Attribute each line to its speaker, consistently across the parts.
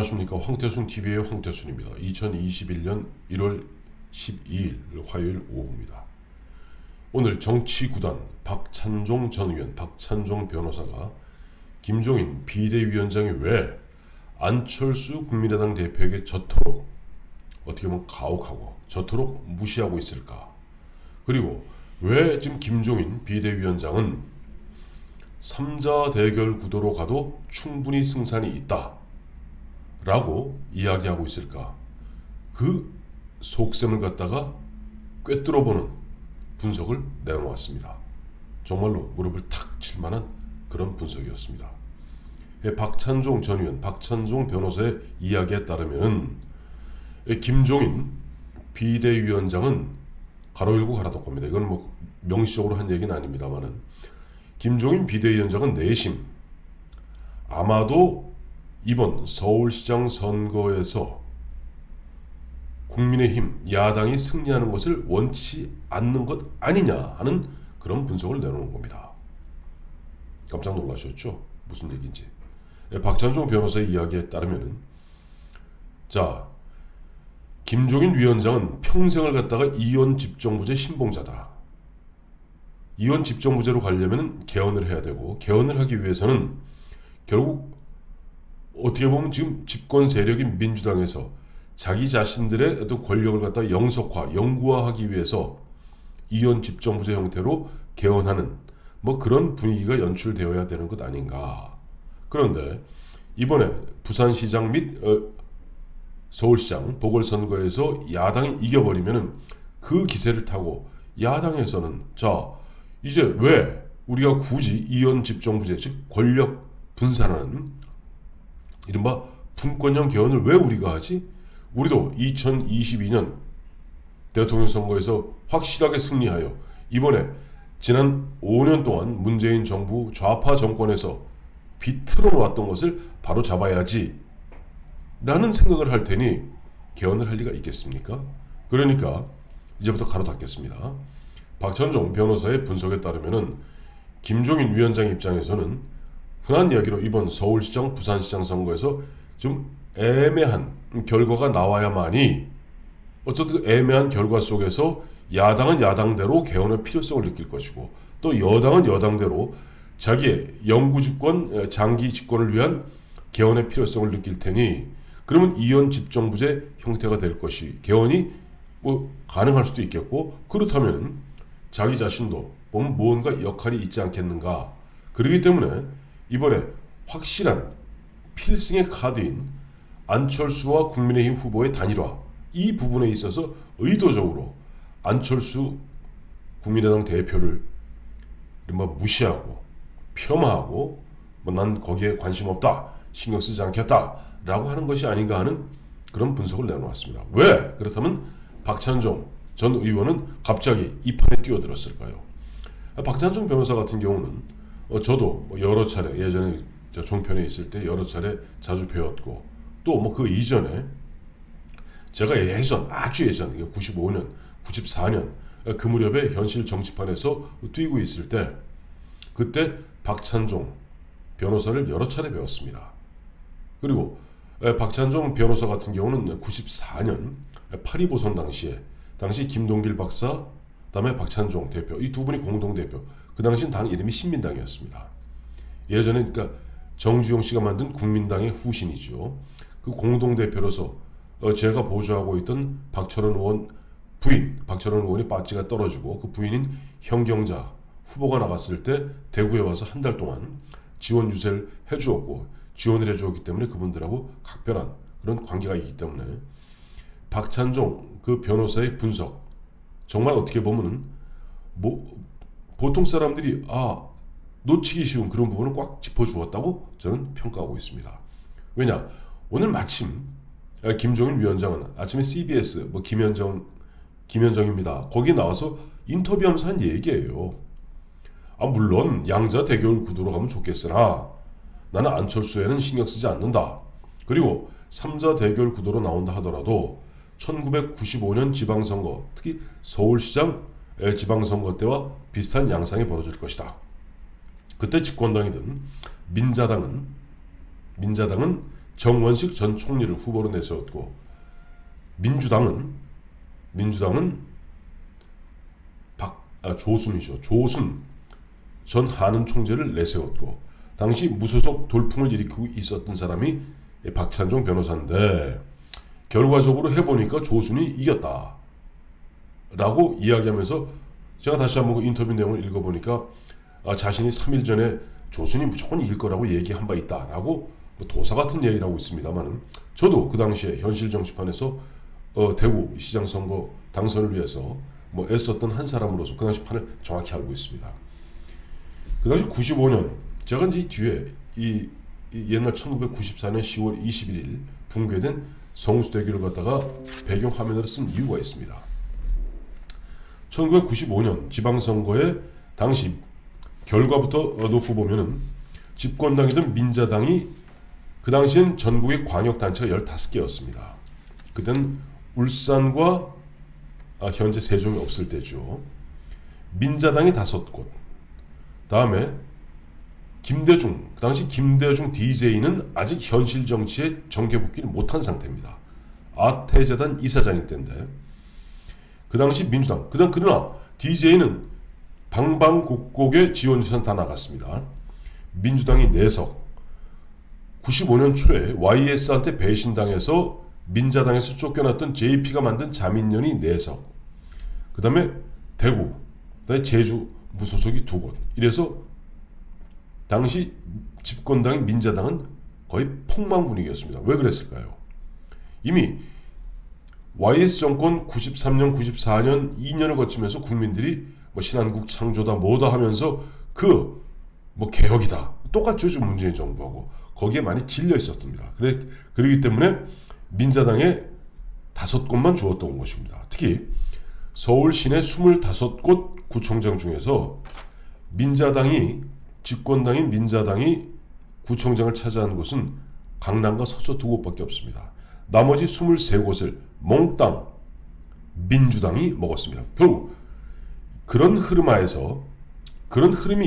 Speaker 1: 안녕하십니까. 황태순 TV의 황태순입니다. 2021년 1월 12일 화요일 오후입니다. 오늘 정치구단 박찬종 전 의원, 박찬종 변호사가 김종인 비대위원장이 왜 안철수 국민의당 대표에게 저토록, 어떻게 보면 가혹하고 저토록 무시하고 있을까? 그리고 왜 지금 김종인 비대위원장은 3자 대결 구도로 가도 충분히 승산이 있다 라고 이야기하고 있을까? 그 속셈을 갖다가 꿰뚫어보는 분석을 내놓았습니다. 정말로 무릎을 탁 칠만한 그런 분석이었습니다. 박찬종 전 의원, 박찬종 변호사의 이야기에 따르면 김종인 비대위원장은 가로 열고 가로 닫고입니다. 이건 뭐 명시적으로 한 얘기는 아닙니다만은 김종인 비대위원장은 내심 아마도 이번 서울시장 선거에서 국민의힘 야당이 승리하는 것을 원치 않는 것 아니냐 하는 그런 분석을 내놓은 겁니다. 깜짝 놀라셨죠? 무슨 얘기인지. 박찬종 변호사의 이야기에 따르면, 자, 김종인 위원장은 평생을 갖다가 이원 집정부제 신봉자다. 이원 집정부제로 가려면 개헌을 해야 되고, 개헌을 하기 위해서는 결국 어떻게 보면 지금 집권 세력인 민주당에서 자기 자신들의 어떤 권력을 갖다 영속화, 영구화하기 위해서 이원 집정부제 형태로 개헌하는 뭐 그런 분위기가 연출되어야 되는 것 아닌가. 그런데 이번에 부산시장 및 서울시장 보궐선거에서 야당이 이겨버리면 그 기세를 타고 야당에서는 자, 이제 왜 우리가 굳이 이원 집정부제, 즉 권력 분산하는 이른바 분권형 개헌을 왜 우리가 하지? 우리도 2022년 대통령 선거에서 확실하게 승리하여 이번에 지난 5년 동안 문재인 정부 좌파 정권에서 비틀어 놓았던 것을 바로 잡아야지 라는 생각을 할 테니 개헌을 할 리가 있겠습니까? 그러니까 이제부터 가로 닫겠습니다. 박찬종 변호사의 분석에 따르면은 김종인 위원장 입장에서는 흔한 이야기로 이번 서울시장, 부산시장 선거에서 좀 애매한 결과가 나와야만이 어쨌든 그 애매한 결과 속에서 야당은 야당대로 개헌의 필요성을 느낄 것이고 또 여당은 여당대로 자기의 영구집권, 장기 집권을 위한 개헌의 필요성을 느낄 테니 그러면 이원 집정부제 형태가 될 것이 개헌이 뭐 가능할 수도 있겠고 그렇다면 자기 자신도 보면 뭔가 역할이 있지 않겠는가. 그렇기 때문에 이번에 확실한 필승의 카드인 안철수와 국민의힘 후보의 단일화, 이 부분에 있어서 의도적으로 안철수 국민의당 대표를 무시하고 폄하하고 난 거기에 관심 없다, 신경 쓰지 않겠다 라고 하는 것이 아닌가 하는 그런 분석을 내놓았습니다. 왜 그렇다면 박찬종 전 의원은 갑자기 이 판에 뛰어들었을까요? 박찬종 변호사 같은 경우는 저도 여러 차례 예전에 종편에 있을 때 여러 차례 자주 배웠고 또 뭐 그 이전에 제가 아주 예전 95년, 94년 그 무렵에 현실 정치판에서 뛰고 있을 때 그때 박찬종 변호사를 여러 차례 배웠습니다. 그리고 박찬종 변호사 같은 경우는 94년 8.2보선 당시 김동길 박사, 그다음에 박찬종 대표, 이 두 분이 공동대표. 그 당시엔 당 이름이 신민당이었습니다. 예전에 그러니까 정주영 씨가 만든 국민당의 후신이죠. 그 공동대표로서 제가 보좌하고 있던 박철원 의원 부인, 박철원 의원이 빠지가 떨어지고 그 부인인 현경자 후보가 나갔을 때 대구에 와서 한 달 동안 지원 유세를 해주었고 지원을 해주었기 때문에 그분들하고 각별한 그런 관계가 있기 때문에 박찬종 그 변호사의 분석 정말 어떻게 보면은 보통 사람들이 놓치기 쉬운 그런 부분을 꽉 짚어주었다고 저는 평가하고 있습니다. 왜냐? 오늘 마침 김종인 위원장은 아침에 CBS 김현정입니다. 거기 나와서 인터뷰하면서 한 얘기예요. 물론 양자 대결 구도로 가면 좋겠으나 나는 안철수에는 신경 쓰지 않는다. 그리고 3자 대결 구도로 나온다 하더라도 1995년 지방선거, 특히 서울시장 지방선거 때와 비슷한 양상이 벌어질 것이다. 그때 집권당이든 민자당은 정원식 전 총리를 후보로 내세웠고 민주당은 조순이죠. 조순 전 한은 총재를 내세웠고 당시 무소속 돌풍을 일으키고 있었던 사람이 박찬종 변호사인데 결과적으로 해보니까 조순이 이겼다 라고 이야기하면서 제가 다시 한번 그 인터뷰 내용을 읽어보니까 자신이 3일 전에 조순이 무조건 이길 거라고 얘기한 바 있다 라고 도사 같은 얘기를 하고 있습니다만 저도 그 당시에 현실 정치판에서 대구 시장 선거 당선을 위해서 애썼던 한 사람으로서 그 당시 판을 정확히 알고 있습니다. 그 당시 95년 제가 이제 뒤에 이 옛날 1994년 10월 21일 붕괴된 성수대교를 갖다가 배경 화면으로 쓴 이유가 있습니다. 1995년 지방선거의 당시 결과부터 놓고 보면은 집권당이던 민자당이 그 당시엔 전국의 광역단체가 15개였습니다. 그땐 울산과 현재 세종이 없을 때죠. 민자당이 5곳. 다음에 김대중, 그 당시 김대중 DJ는 아직 현실 정치에 정계복귀를 못한 상태입니다. 아태재단 이사장일 때인데 그 당시 민주당, 그러나 DJ는 방방곡곡에 지원유산 다 나갔습니다. 민주당이 4석, 95년 초에 YS한테 배신당해서 민자당에서 쫓겨났던 JP가 만든 자민련이 4석, 그 다음에 대구, 그 다음에 제주 무소속이 2곳. 이래서 당시 집권당인 민자당은 거의 폭망 분위기였습니다. 왜 그랬을까요? 이미 YS 정권 93년, 94년 2년을 거치면서 국민들이 신한국 창조다 뭐다 하면서 개혁이다. 똑같죠. 지금 문재인 정부하고. 거기에 많이 질려 있었습니다. 그렇기 때문에 민자당에 5곳만 주었던 것입니다. 특히 서울 시내 25곳 구청장 중에서 집권당인 민자당이 구청장을 차지한 곳은 강남과 서초 2곳밖에 없습니다. 나머지 23곳을 몽땅 민주당이 먹었습니다. 결국 그런 흐름이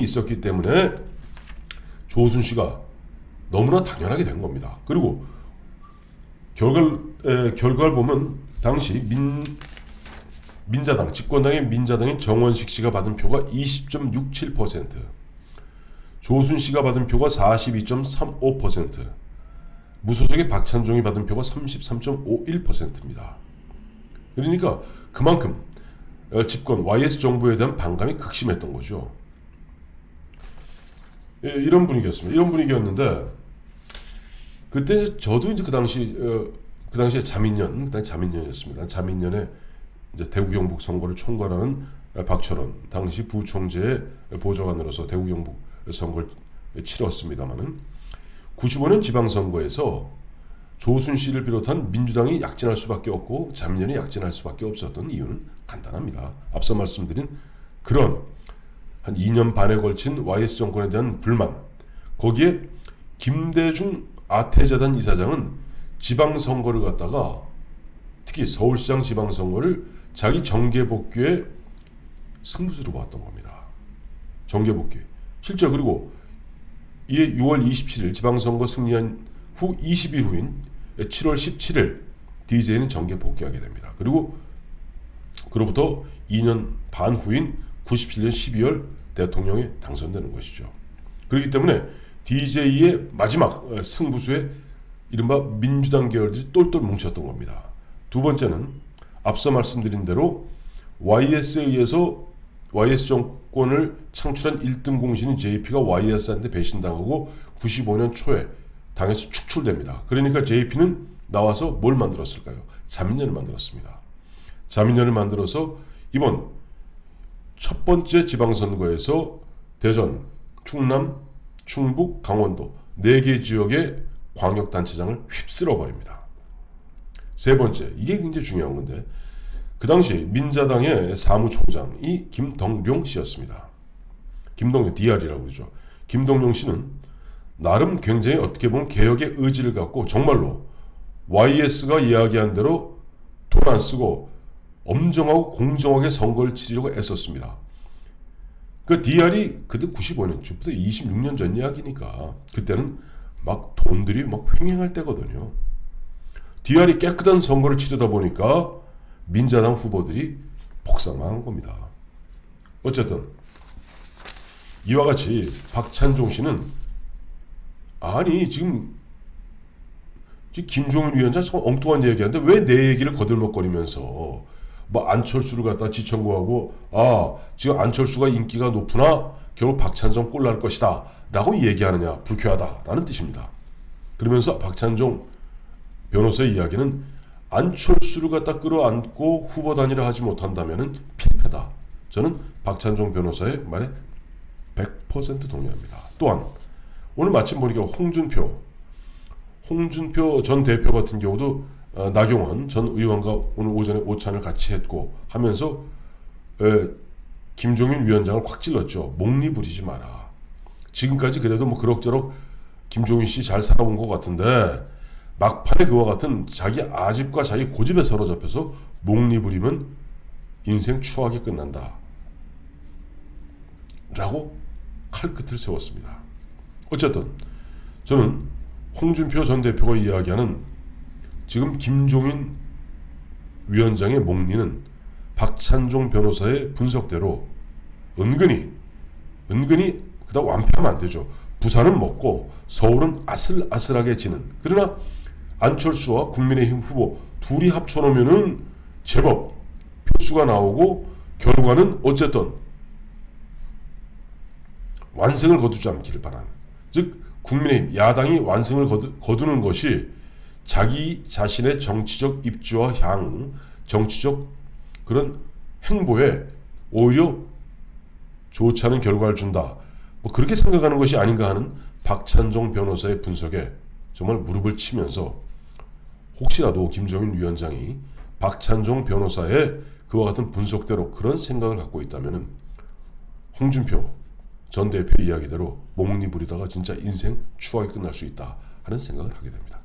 Speaker 1: 있었기 때문에 조순 씨가 너무나 당연하게 된 겁니다. 그리고 결과를 보면 당시 민자당, 집권당의 민자당인 정원식 씨가 받은 표가 20.67%, 조순 씨가 받은 표가 42.35%, 무소속의 박찬종이 받은 표가 33.51%입니다. 그러니까 그만큼 집권 YS 정부에 대한 반감이 극심했던 거죠. 이런 분위기였는데 그때 저도 이제 그 당시에 자민련이었습니다. 자민련에 이제 대구 경북 선거를 총괄하는 박철원 당시 부총재의 보좌관으로서 대구 경북 선거를 치렀습니다만은 95년 지방선거에서 조순 씨를 비롯한 민주당이 약진할 수밖에 없고 자민련이 약진할 수밖에 없었던 이유는 간단합니다. 앞서 말씀드린 그런 한 2년 반에 걸친 YS 정권에 대한 불만, 거기에 김대중 아태재단 이사장은 지방선거를 갖다가 특히 서울시장 지방선거를 자기 정계복귀의 승부수로 봤던 겁니다. 정계복귀. 실제 그리고 이에 6월 27일 지방선거 승리한 후 20일 후인 7월 17일 DJ는 정계복귀하게 됩니다. 그리고 그로부터 2년 반 후인 97년 12월 대통령에 당선되는 것이죠. 그렇기 때문에 DJ의 마지막 승부수에 이른바 민주당 계열들이 똘똘 뭉쳤던 겁니다. 두 번째는 앞서 말씀드린 대로 YS에 의해서 YS 정권을 창출한 1등 공신인 JP가 YS한테 배신당하고 95년 초에 당에서 축출됩니다. 그러니까 JP는 나와서 뭘 만들었을까요? 자민련을 만들었습니다. 자민련을 만들어서 이번 첫 번째 지방선거에서 대전, 충남, 충북, 강원도 4개 지역의 광역단체장을 휩쓸어 버립니다. 세 번째, 이게 굉장히 중요한 건데 그 당시 민자당의 사무총장이 김덕룡 씨였습니다. 김덕룡, DR이라고 그러죠. 김덕룡 씨는 나름 굉장히 어떻게 보면 개혁의 의지를 갖고 정말로 YS가 이야기한 대로 돈 안 쓰고 엄정하고 공정하게 선거를 치려고 애썼습니다. 그 DR이 그때 95년, 26년 전 이야기니까 그때는 막 돈들이 막 횡행할 때거든요. DR이 깨끗한 선거를 치르다 보니까 민자당 후보들이 폭삭망한 겁니다. 어쨌든 이와 같이 박찬종 씨는 아니 지금 김종인 위원장 참 엉뚱한 얘기하는데 왜 내 얘기를 거들먹거리면서 뭐 안철수를 갖다 지청구하고 지금 안철수가 인기가 높으나 결국 박찬종 꼴날 것이다 라고 얘기하느냐, 불쾌하다 라는 뜻입니다. 그러면서 박찬종 변호사의 이야기는 안철수를 갖다 끌어안고 후보 단일화 하지 못한다면 필패다. 저는 박찬종 변호사의 말에 100% 동의합니다. 또한 오늘 마침 보니까 홍준표 전 대표 같은 경우도 나경원 전 의원과 오늘 오전에 오찬을 같이 했고 하면서 김종인 위원장을 확 찔렀죠. 목리 부리지 마라. 지금까지 그래도 뭐 그럭저럭 김종인 씨 잘 살아온 것 같은데 막판에 그와 같은 자기 아집과 자기 고집에 사로잡혀서 목리 부리면 인생 추하게 끝난다 라고 칼끝을 세웠습니다. 어쨌든 저는 홍준표 전 대표가 이야기하는 지금 김종인 위원장의 목리는 박찬종 변호사의 분석대로 은근히 그다 완패하면 안 되죠. 부산은 먹고 서울은 아슬아슬하게 지는, 그러나 안철수와 국민의힘 후보 둘이 합쳐놓으면은 제법 표수가 나오고 결과는 어쨌든 완승을 거두지 않기를 바라는, 즉 국민의힘 야당이 완승을 거두는 것이 자기 자신의 정치적 입지와 향후 정치적 그런 행보에 오히려 좋지 않은 결과를 준다, 뭐 그렇게 생각하는 것이 아닌가 하는 박찬종 변호사의 분석에 정말 무릎을 치면서 혹시라도 김종인 위원장이 박찬종 변호사의 그와 같은 분석대로 그런 생각을 갖고 있다면 홍준표 전 대표 이야기대로 목리 부리다가 진짜 인생 추하게 끝날 수 있다 하는 생각을 하게 됩니다.